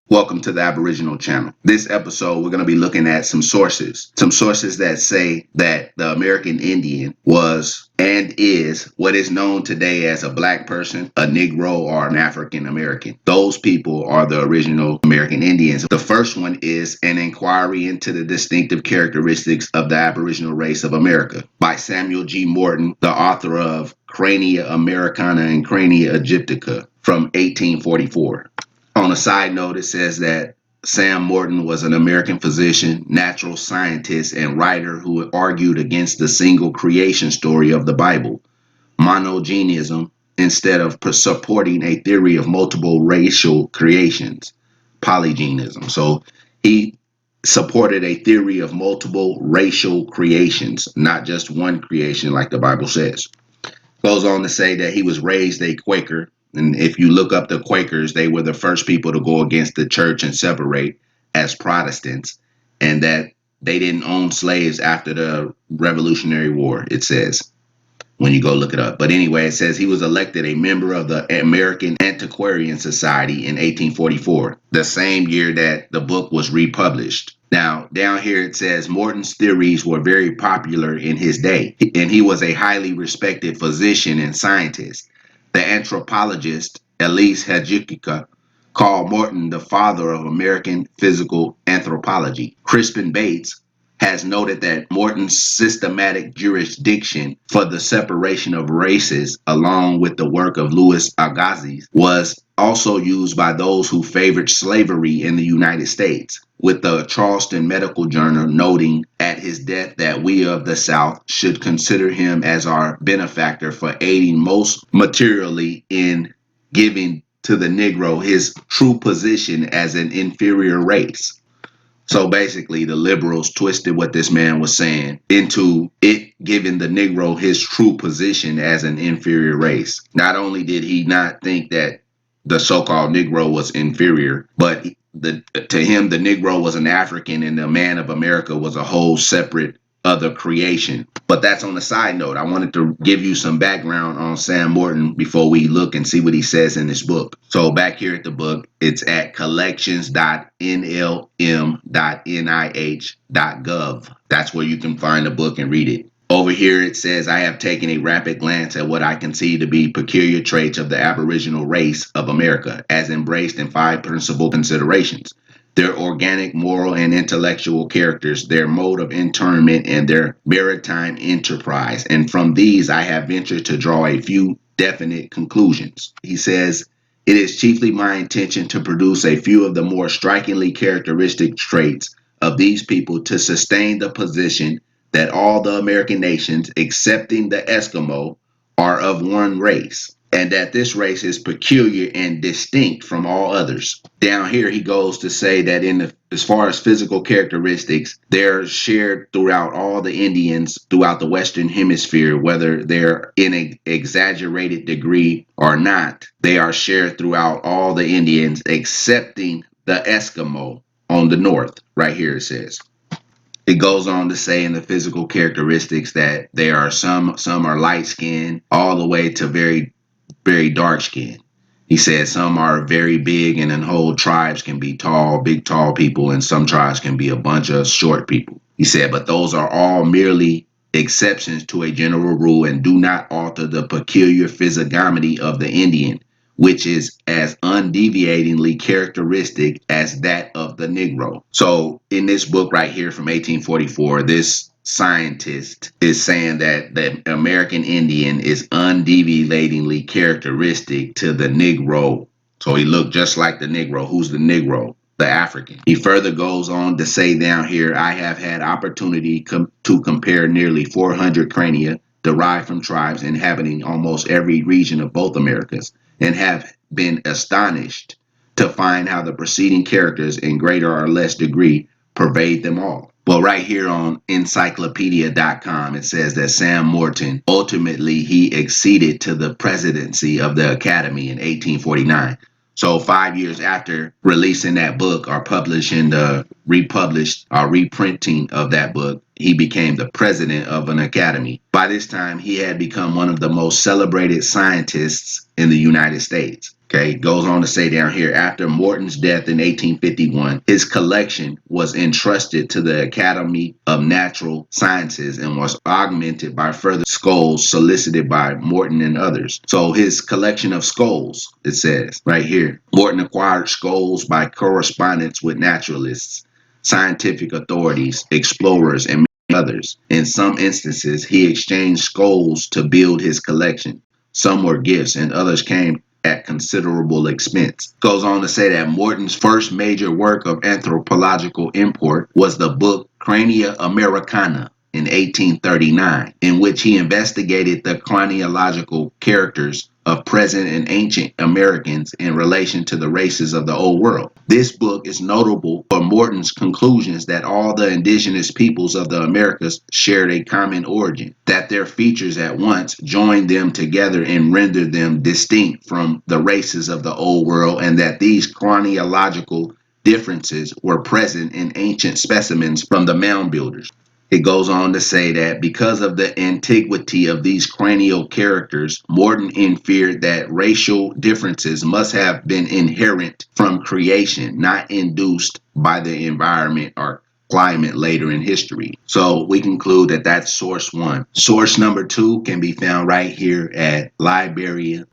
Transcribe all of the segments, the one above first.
Welcome to the Aboriginal channel. This episode, we're going to be looking at some sources that say that the American Indian was and is what is known today as a black person, a Negro, or an African American. Those people are the original American Indians. The first one is An Inquiry into the Distinctive Characteristics of the Aboriginal Race of America by Samuel G. Morton, the author of Crania Americana and Crania Aegyptica from 1844. On a side note, it says that Sam Morton was an American physician, natural scientist, and writer who argued against the single creation story of the Bible, monogenism, instead of supporting a theory of multiple racial creations, polygenism. So he supported a theory of multiple racial creations, not just one creation like the Bible says. Goes on to say that he was raised a Quaker. And if you look up the Quakers, they were the first people to go against the church and separate as Protestants, and that they didn't own slaves after the Revolutionary War, it says, when you go look it up. But anyway, it says he was elected a member of the American Antiquarian Society in 1844, the same year that the book was republished. Now, down here it says Morton's theories were very popular in his day, and he was a highly respected physician and scientist. The anthropologist Elise Hajikika called Morton the father of American physical anthropology. Crispin Bates has noted that Morton's systematic jurisdiction for the separation of races, along with the work of Louis Agassiz, was also used by those who favored slavery in the United States, with the Charleston Medical Journal noting at his death that we of the South should consider him as our benefactor for aiding most materially in giving to the Negro his true position as an inferior race. So basically, the liberals twisted what this man was saying into it giving the Negro his true position as an inferior race. Not only did he not think that the so-called Negro was inferior, but to him, the Negro was an African and the man of America was a whole separate other creation. But that's on the side note. I wanted to give you some background on Sam Morton before we look and see what he says in this book. So back here at the book, it's at collections.nlm.nih.gov. That's where you can find the book and read it. Over here it says, I have taken a rapid glance at what I conceive to be peculiar traits of the Aboriginal race of America, as embraced in 5 principal considerations: their organic, moral, and intellectual characters, their mode of internment, and their maritime enterprise. And from these, I have ventured to draw a few definite conclusions. He says, it is chiefly my intention to produce a few of the more strikingly characteristic traits of these people to sustain the position that all the American nations, excepting the Eskimo, are of one race, and that this race is peculiar and distinct from all others. Down here, he goes to say that as far as physical characteristics, they're shared throughout all the Indians throughout the Western Hemisphere, whether they're in an exaggerated degree or not. They are shared throughout all the Indians, excepting the Eskimo on the north. Right here it says. It goes on to say in the physical characteristics that there are some are light skinned all the way to very, very dark skinned. He said some are very big, and then whole tribes can be tall, big, tall people, and some tribes can be a bunch of short people. He said, but those are all merely exceptions to a general rule and do not alter the peculiar physiognomy of the Indian, which is as undeviatingly characteristic as that of the Negro. So in this book right here from 1844, this scientist is saying that the American Indian is undeviatingly characteristic to the Negro. So he looked just like the Negro. Who's the Negro? The African. He further goes on to say down here, I have had opportunity to compare nearly 400 crania derived from tribes inhabiting almost every region of both Americas, and have been astonished to find how the preceding characters in greater or less degree pervade them all. Well, right here on encyclopedia.com, it says that Sam Morton, ultimately he acceded to the presidency of the Academy in 1849. So 5 years after releasing that book or publishing the republished or reprinting of that book, he became the president of an academy. By this time, he had become one of the most celebrated scientists in the United States. Okay, it goes on to say down here, after Morton's death in 1851, his collection was entrusted to the Academy of Natural Sciences and was augmented by further skulls solicited by Morton and others. So his collection of skulls, it says right here, Morton acquired skulls by correspondence with naturalists, scientific authorities, explorers, and many others. In some instances, he exchanged skulls to build his collection. Some were gifts and others came at considerable expense. Goes on to say that Morton's first major work of anthropological import was the book Crania Americana in 1839, in which he investigated the chronological characters of present and ancient Americans in relation to the races of the old world. This book is notable for Morton's conclusions that all the indigenous peoples of the Americas shared a common origin, that their features at once joined them together and rendered them distinct from the races of the old world, and that these chronological differences were present in ancient specimens from the mound builders. It goes on to say that because of the antiquity of these cranial characters, Morton inferred that racial differences must have been inherent from creation, not induced by the environment or climate later in history. So we conclude that that's source one. Source number two can be found right here at library.si.edu.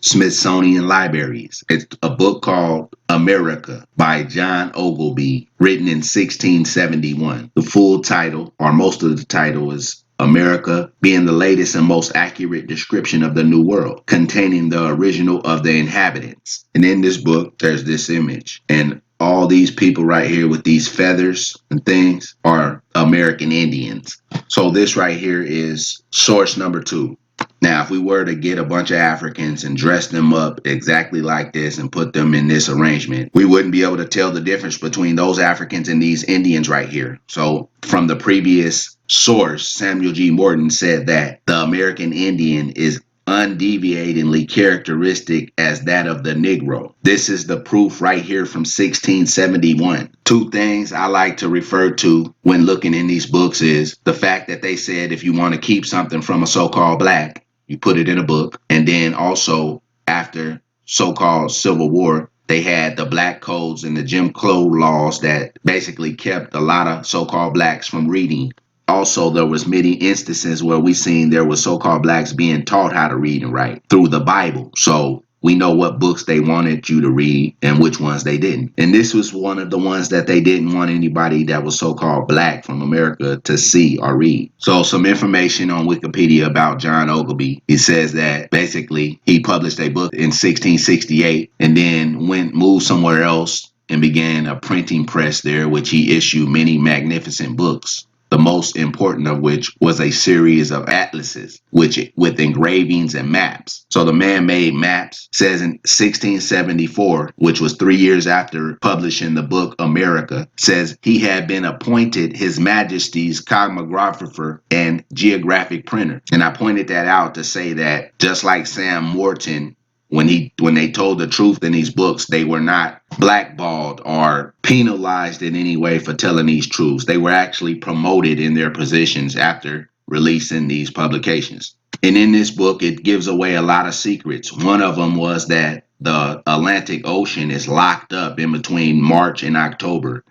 Smithsonian Libraries. It's a book called America by John Ogilby, written in 1671. The full title, or most of the title, is America, being the latest and most accurate description of the New World, containing the original of the inhabitants. And in this book, there's this image. And all these people right here with these feathers and things are American Indians. So this right here is source number two. Now, if we were to get a bunch of Africans and dress them up exactly like this and put them in this arrangement, we wouldn't be able to tell the difference between those Africans and these Indians right here. So from the previous source, Samuel G. Morton said that the American Indian is undeviatingly characteristic as that of the negro. This is the proof right here from 1671. Two things I like to refer to when looking in these books is the fact that they said if you want to keep something from a so-called black, you put it in a book. And then also after so-called Civil War, they had the black codes and the Jim Crow laws that basically kept a lot of so-called blacks from reading. Also, there was many instances where we seen there was so-called blacks being taught how to read and write through the Bible. So we know what books they wanted you to read and which ones they didn't. And this was one of the ones that they didn't want anybody that was so-called black from America to see or read. So some information on Wikipedia about John Ogilby. It says that basically he published a book in 1668 and then moved somewhere else and began a printing press there, which he issued many magnificent books. The most important of which was a series of atlases, with engravings and maps. So the man made maps. Says in 1674, which was 3 years after publishing the book America, says he had been appointed His Majesty's cosmographer and geographic printer. And I pointed that out to say that just like Sam Morton, when they told the truth in these books, they were not blackballed or penalized in any way for telling these truths. They were actually promoted in their positions after releasing these publications. And in this book, it gives away a lot of secrets. One of them was that the Atlantic Ocean is locked up in between March and October.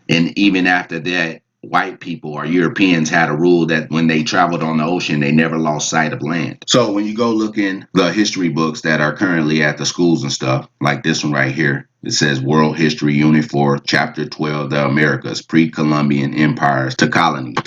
And even after that, white people or Europeans had a rule that when they traveled on the ocean, they never lost sight of land. So when you go look in the history books that are currently at the schools and stuff, like this one right here, it says World History Unit 4, Chapter 12, The Americas, Pre-Columbian Empires to Colonies.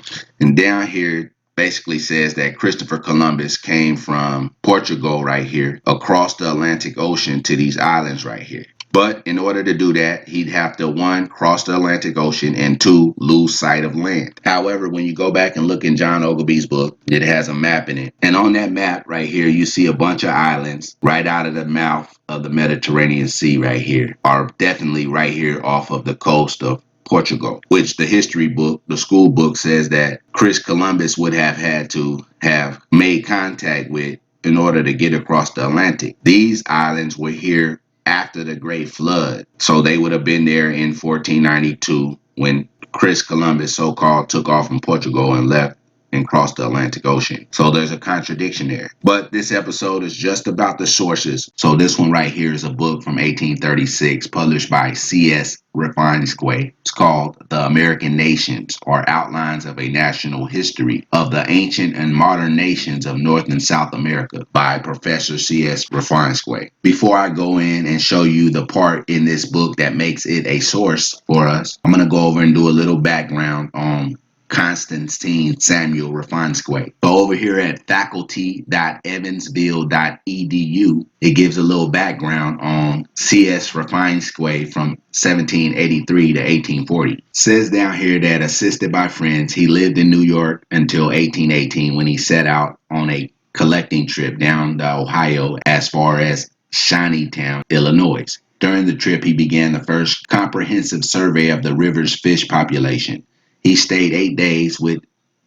And down here, basically says that Christopher Columbus came from Portugal right here across the Atlantic Ocean to these islands right here. But in order to do that, he'd have to, one, cross the Atlantic Ocean, and two, lose sight of land. However, when you go back and look in John Ogilby's book, it has a map in it. And on that map right here, you see a bunch of islands right out of the mouth of the Mediterranean Sea right here, are definitely right here off of the coast of Portugal, which the history book, the school book, says that Chris Columbus would have had to have made contact with in order to get across the Atlantic. These islands were here after the Great Flood. So they would have been there in 1492 when Chris Columbus so-called took off from Portugal and left and crossed the Atlantic Ocean. So there's a contradiction there. But this episode is just about the sources. So this one right here is a book from 1836 published by C.S. REFINESQUE. It's called The American Nations, or Outlines of a National History of the Ancient and Modern Nations of North and South America by Professor C.S. REFINESQUE. Before I go in and show you the part in this book that makes it a source for us, I'm going to go over and do a little background on Constantine Samuel REFINESQUE. So over here at faculty.evansville.edu, it gives a little background on C.S. REFINESQUE from 1783 to 1840. It says down here that, assisted by friends, he lived in New York until 1818, when he set out on a collecting trip down the Ohio as far as Shinytown, Illinois. During the trip, he began the first comprehensive survey of the river's fish population. He stayed 8 days with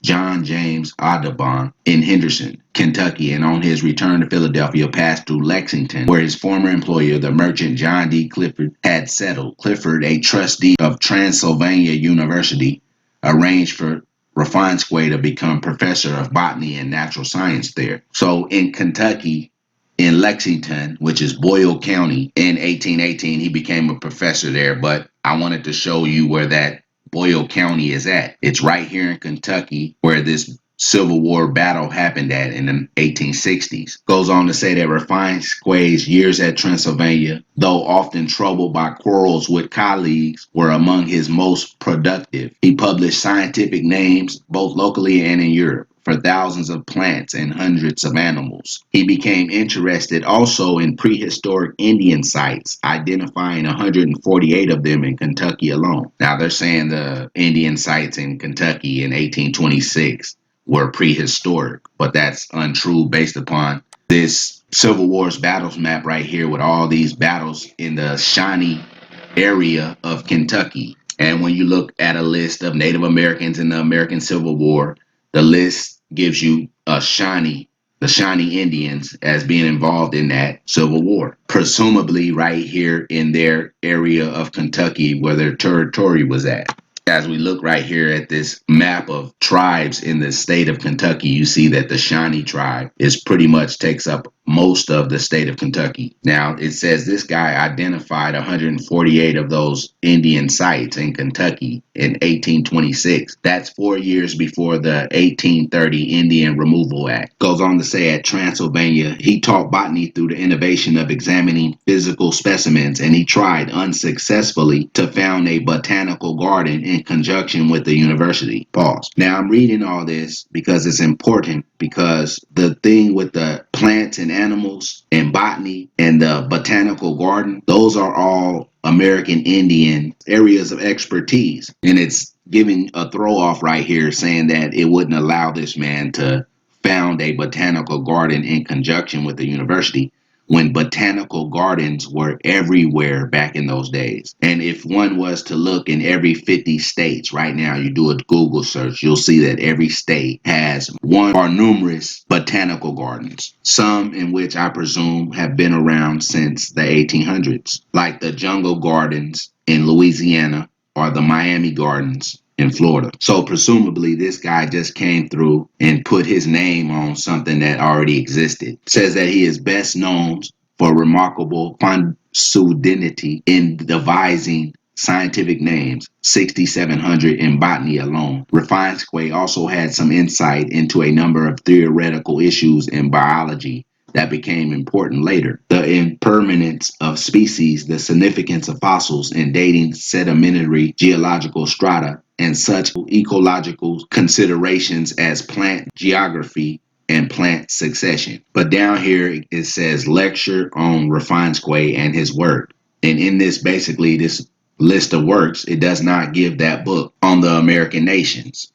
John James Audubon in Henderson, Kentucky, and on his return to Philadelphia passed through Lexington, where his former employer, the merchant John D. Clifford, had settled. Clifford, a trustee of Transylvania University, arranged for REFINESQUE to become professor of botany and natural science there. So in Kentucky, in Lexington, which is Boyle County, in 1818, he became a professor there. But I wanted to show you where that Boyle County is at. It's right here in Kentucky, where this Civil War battle happened at in the 1860s. Goes on to say that REFINESQUE's years at Transylvania, though often troubled by quarrels with colleagues, were among his most productive. He published scientific names both locally and in Europe for thousands of plants and hundreds of animals. He became interested also in prehistoric Indian sites, identifying 148 of them in Kentucky alone. Now they're saying the Indian sites in Kentucky in 1826 were prehistoric, but that's untrue based upon this Civil War's battles map right here with all these battles in the Shawnee area of Kentucky. And when you look at a list of Native Americans in the American Civil War, the list gives you the Shawnee Indians as being involved in that Civil War, presumably right here in their area of Kentucky where their territory was at. As we look right here at this map of tribes in the state of Kentucky, you see that the Shawnee tribe is pretty much takes up most of the state of Kentucky. Now, it says this guy identified 148 of those Indian sites in Kentucky in 1826. That's 4 years before the 1830 Indian Removal Act. Goes on to say at Transylvania, he taught botany through the innovation of examining physical specimens, and he tried unsuccessfully to found a botanical garden in conjunction with the university. Pause. Now, I'm reading all this because it's important, because the thing with the plants and animals and botany and the botanical garden, those are all American Indian areas of expertise. And it's giving a throw off right here saying that it wouldn't allow this man to found a botanical garden in conjunction with the university, when botanical gardens were everywhere back in those days. And if one was to look in every 50 states right now, you do a Google search, you'll see that every state has one or numerous botanical gardens, some in which I presume have been around since the 1800s, like the Jungle Gardens in Louisiana or the Miami Gardens in Florida. So presumably this guy just came through and put his name on something that already existed. It says that he is best known for remarkable fecundity in devising scientific names, 6,700 in botany alone. REFINESQUE also had some insight into a number of theoretical issues in biology that became important later. The impermanence of species, the significance of fossils in dating sedimentary geological strata, and such ecological considerations as plant geography and plant succession. But down here it says lecture on REFINESQUE and his work. And in this, basically, this list of works, it does not give that book on the American nations.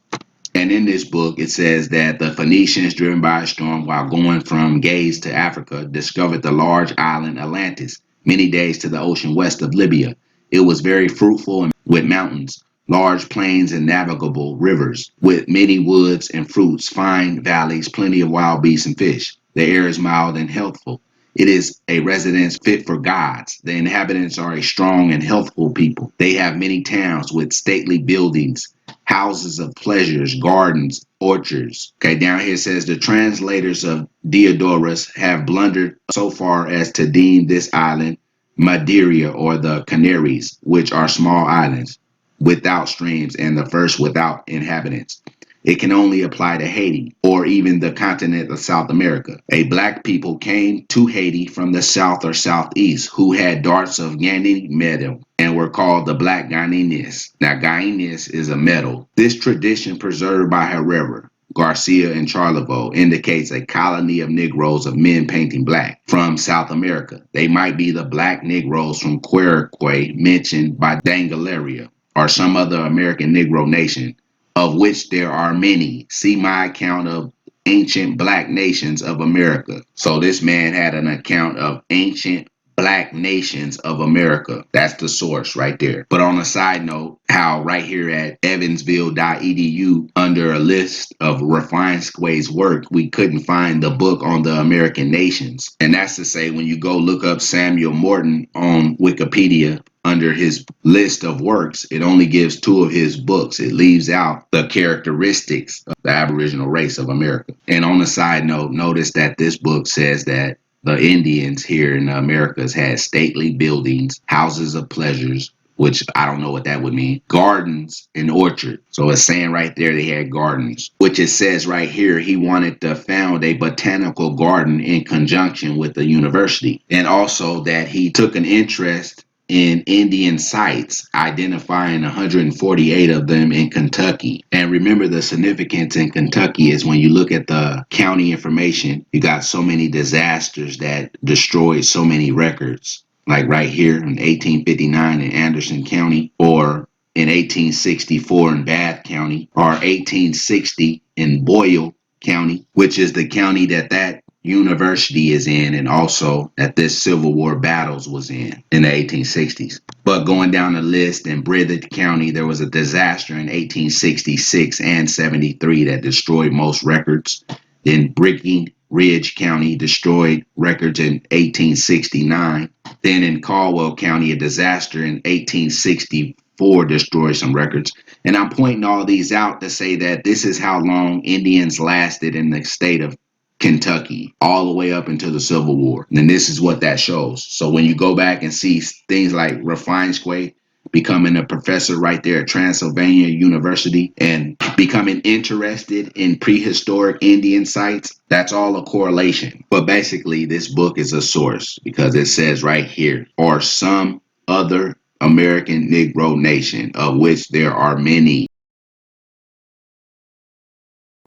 And in this book, it says that the Phoenicians, driven by a storm while going from Gaze to Africa, discovered the large island Atlantis, many days to the ocean west of Libya. It was very fruitful and with mountains, large plains and navigable rivers, with many woods and fruits, fine valleys, plenty of wild beasts and fish. The air is mild and healthful. It is a residence fit for gods. The inhabitants are a strong and healthful people. They have many towns with stately buildings, houses of pleasures, gardens, orchards. Okay, down here it says the translators of Diodorus have blundered so far as to deem this island Madeira or the Canaries, which are small islands without streams and the first without inhabitants. It can only apply to Haiti or even the continent of South America. A black people came to Haiti from the south or southeast who had darts of Guinea metal and were called the Black Guyanese. Now, Guyanese is a metal. This tradition preserved by Herrera, Garcia, and Charlevoix indicates a colony of Negroes of men painting black from South America. They might be the black Negroes from Querque mentioned by Dangalaria or some other American Negro nation, of which there are many. See my account of ancient black nations of America. So this man had an account of ancient black nations of America. That's the source right there. But on a side note, how right here at evansville.edu, under a list of REFINESQUE's work, we couldn't find the book on the American nations. And that's to say, when you go look up Samuel Morton on Wikipedia, under his list of works, it only gives 2 of his books. It leaves out the characteristics of the Aboriginal race of America. And on a side note, notice that this book says that the Indians here in the Americas had stately buildings, houses of pleasures, which I don't know what that would mean, gardens and orchards. So it's saying right there they had gardens, which it says right here he wanted to found a botanical garden in conjunction with the university. And also that he took an interest in Indian sites, identifying 148 of them in Kentucky. And remember, the significance in Kentucky is when you look at the county information, you got so many disasters that destroyed so many records. Like right here in 1859 in Anderson County, or in 1864 in Bath County, or 1860 in Boyle County, which is the county that university is in, and also that this Civil War battles was in the 1860s. But going down the list, in Breathitt County, there was a disaster in 1866 and 73 that destroyed most records. In Breckinridge County, destroyed records in 1869. Then in Caldwell County, a disaster in 1864 destroyed some records. And I'm pointing all these out to say that this is how long Indians lasted in the state of Kentucky, all the way up into the Civil War. And this is what that shows. So when you go back and see things like REFINESQUE becoming a professor right there at Transylvania University and becoming interested in prehistoric Indian sites, that's all a correlation. But basically, this book is a source because it says right here, or some other American Negro nation, of which there are many.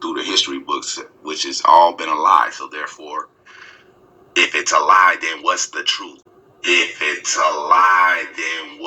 Through the history books, which has all been a lie. So therefore, if it's a lie, then what's the truth? If it's a lie, then